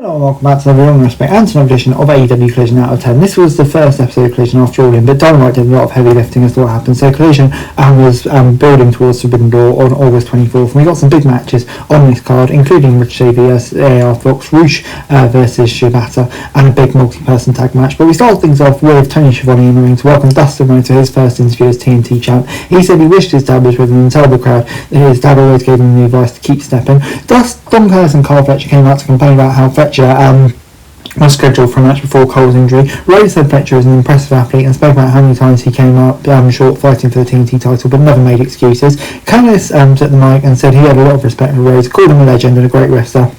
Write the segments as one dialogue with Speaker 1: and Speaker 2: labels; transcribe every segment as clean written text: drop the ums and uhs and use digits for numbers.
Speaker 1: Hello and welcome back to the Long Respect and another edition of AEW Collision Out of 10. This was the first episode of Collision after all in, but Dynamite did a lot of heavy lifting as to what happened. So Collision was building towards Forbidden Door on August 24th, and we got some big matches on this card, including Ricochet vs AR Fox, Roosh versus Shibata, and a big multi-person tag match. But we started things off with Tony Schiavone in the ring to welcome Dustin Rhodes to his first interview as TNT champ. He said he wished to establish with him and tell the crowd that his dad always gave him the advice to keep stepping. Don Curtis and Carl Fletcher came out to complain about how Fletcher was scheduled for a match before Cole's injury. Rhodes said Fletcher is an impressive athlete and spoke about how many times he came up short fighting for the TNT title, but never made excuses. Curtis took the mic and said he had a lot of respect for Rhodes, called him a legend and a great wrestler.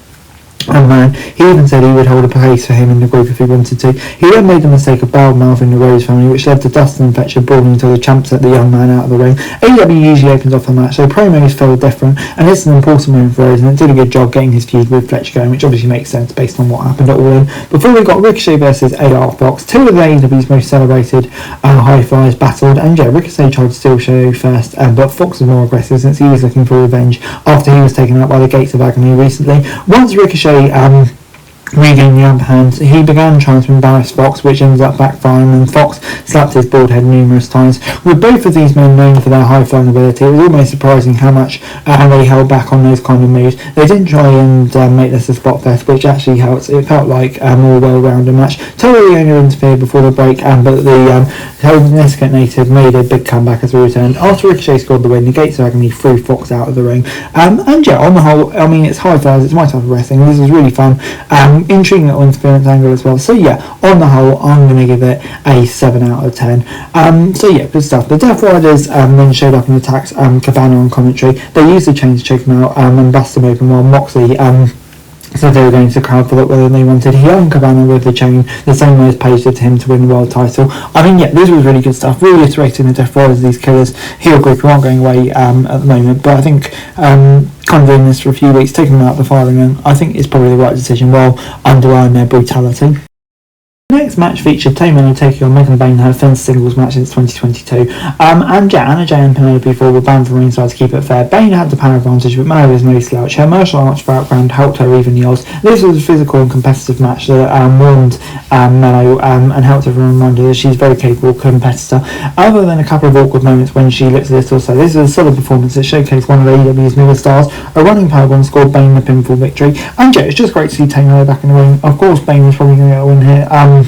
Speaker 1: And man, he even said he would hold a place for him in the group if he wanted to. He then made the mistake of bad-mouthing the Rhodes family, which led to Dustin and Fletcher brawling until the champ set the young man out of the ring. AEW usually opens off the match, so promos feel different, and it's an important moment for Rhodes, and it did a good job getting his feud with Fletcher going, which obviously makes sense based on what happened at All In. Before we got Ricochet versus AR Fox, two of AEW's most celebrated high flyers battled, and yeah, Ricochet tried to steal show first, but Fox was more aggressive since he was looking for revenge after he was taken out by the Gates of Agony recently. Once Ricochet regained the upper hand, he began trying to embarrass Fox, which ended up backfiring, and Fox slapped his bald head numerous times. With both of these men known for their high-flying ability, it was almost surprising how much they held back on those kind of moves. They didn't try and make this a spot fest, which actually helped. It felt like a more well-rounded match. Totally only interfered before the break, but the Nescant native made a big comeback as we returned. After Ricochet scored the win, the Gates of Agony threw Fox out of the ring. And yeah, on the whole, I mean, it's high flyers, it's my type of wrestling. This was really fun. Intriguing little interference angle as well. So yeah, on the whole, I'm going to give it a 7 out of 10. So yeah, good stuff. The Death Riders then showed up and attacked Cabana on commentary. They used the chain to choke him out and bust him open while Moxley so they were going to the crowd for whether they wanted. He hung Cabana with the chain the same way as Page did to him to win the world title. I mean, yeah, this was really good stuff. Reiterating the Death Riders, these killers, heel group who aren't going away at the moment, but I think kind of doing this for a few weeks, taking them out the firing line, I think is probably the right decision while underlying their brutality. The next match featured Tay Melo taking on Megan Bayne in her first singles match since 2022. And yeah, Anna Jay and Penelope Ford were banned from ringside to keep it fair. Bayne had the power advantage, but Melo was no slouch. Her martial arts background helped her even the odds. This was a physical and competitive match that warmed Melo and helped everyone remind her that she's a very capable competitor. Other than a couple of awkward moments when she looked a little so, this was a solid performance that showcased one of AEW's newer stars. A running powerbomb scored Bayne the pinfall victory. And yeah, it's just great to see Tay Melo back in the ring. Of course, Bayne was probably going to get a win here.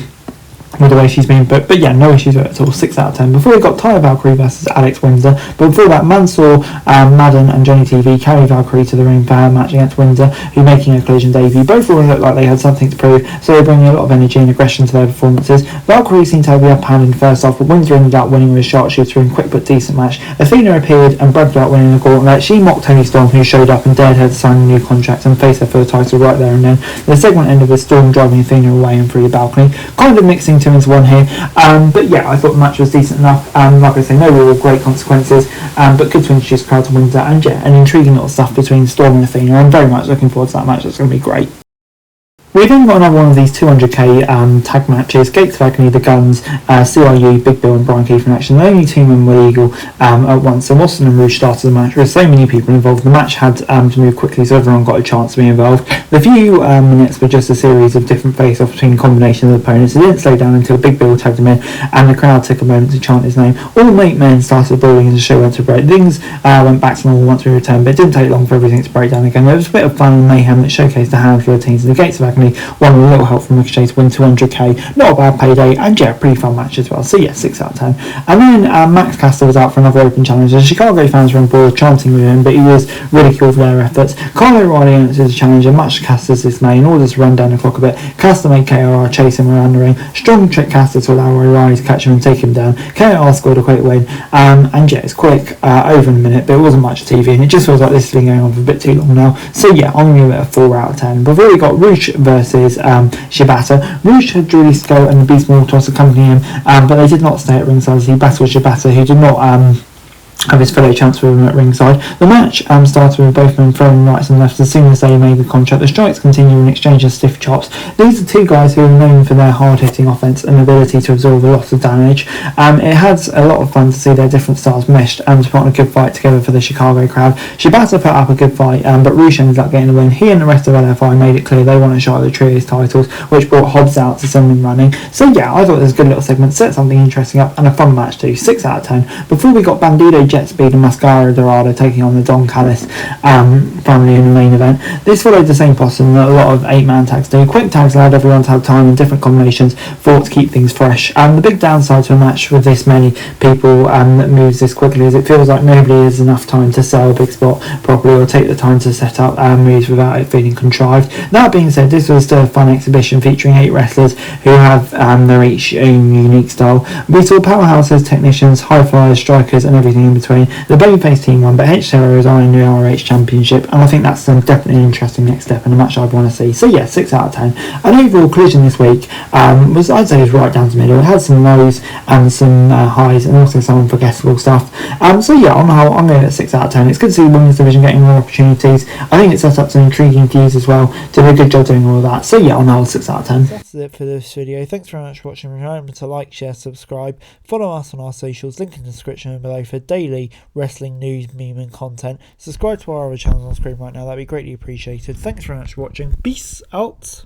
Speaker 1: With the way she's been, but yeah, no issues with it at all. 6 out of 10. Before we got Ty Valkyrie versus Alex Windsor, but before that, Mansoor, Madden and Johnny TV carry Valkyrie to the ring for her match against Windsor, who making a Collision debut. Both of them looked like they had something to prove, so they're bringing a lot of energy and aggression to their performances. Valkyrie seemed to have the upper hand in the first half, but Windsor ended up winning with a sharpshooter in quick but decent match. Athena appeared and bragged about winning the gauntlet. She mocked Toni Storm, who showed up and dared her to sign a new contract and face her for the title right there and then. The segment ended with Storm driving Athena away and through the balcony. Kind of mixing two into one here. But yeah, I thought the match was decent enough. Like I say, no real great consequences, but good to introduce the crowd to Windsor, and yeah, an intriguing little stuff between Storm and Athena. I'm very much looking forward to that match. It's going to be great. We've then got another one of these 200k tag matches. Gates of Agony, The Guns, CRU, Big Bill and Brian Keefe in action. The only two men were legal at once, so Austin and Rouge started the match with so many people involved. The match had to move quickly, so everyone got a chance to be involved. The few minutes were just a series of different face-offs between combinations of opponents. It didn't slow down until Big Bill tagged him in, and the crowd took a moment to chant his name. All 8 men started brawling as the show went to break. Things went back to normal once we returned, but it didn't take long for everything to break down again. There was a bit of fun and mayhem that showcased the handful of teams, and the Gates of Agony won with a little help from Ricochet to win 200k. Not a bad payday, and yeah, pretty fun match as well. So yeah, 6 out of 10. And then Max Caster was out for another open challenge. The Chicago fans were on board chanting with him, but he was ridiculed for their efforts. Kyle O'Reilly answered the challenge, and much to Caster's dismay, in order to run down the clock a bit, Caster made KR chase him around the ring. Strong trick Caster to allow O'Reilly to catch him and take him down. KR scored a quick win, and yeah, it's quick, over in a minute, but it wasn't much TV, and it just feels like this has been going on for a bit too long now. So yeah, I'm going to give it a 4 out of 10. Before we got Roosh versus Shibata. Roosh had Julie Scott and the Beast Mortos accompany him, but they did not stay at ringside as he battled Shibata, who did not of his fellow champs with him at ringside. The match started with both men throwing rights and lefts as soon as they made the contract. The strikes continue in exchange of stiff chops. These are two guys who are known for their hard-hitting offense and ability to absorb a lot of damage. It had a lot of fun to see their different styles meshed and to put on a good fight together for the Chicago crowd. Shibata put up a good fight, but Rush ended up getting the win. He and the rest of LFI made it clear they want a shot at the Trios titles, which brought Hobbs out to send him running. So yeah, I thought it was a good little segment, set something interesting up, and a fun match too. 6 out of 10. Before we got Bandido, Jet Speed and Mascara Dorado taking on the Don Callis family in the main event. This followed the same pattern that a lot of 8-man tags do. Quick tags allowed everyone to have time and different combinations for to keep things fresh. The big downside to a match with this many people that moves this quickly is it feels like nobody has enough time to sell a big spot properly or take the time to set up moves without it feeling contrived. That being said, this was still a fun exhibition featuring 8 wrestlers who have their each own unique style. We saw powerhouses, technicians, high flyers, strikers and everything in between. The babyface team won, but H0 is eyeing the RH Championship, and I think that's definitely an interesting next step and a match I'd want to see. So yeah, 6 out of 10. An overall Collision this week was, I'd say, was right down the middle. It had some lows and some highs and also some unforgettable stuff. So yeah, on the whole, I'm going at 6 out of 10. It's good to see the women's division getting more opportunities. I think it set up some intriguing feuds as well. Did a good job doing all of that. So yeah, on the whole, 6 out of 10. That's it for this video. Thanks very much for watching. Remember to like, share, subscribe, follow us on our socials, link in the description below for daily wrestling news, meme and content. Subscribe to our other channels on screen right now, that'd be greatly appreciated. Thanks very much for watching. Peace out.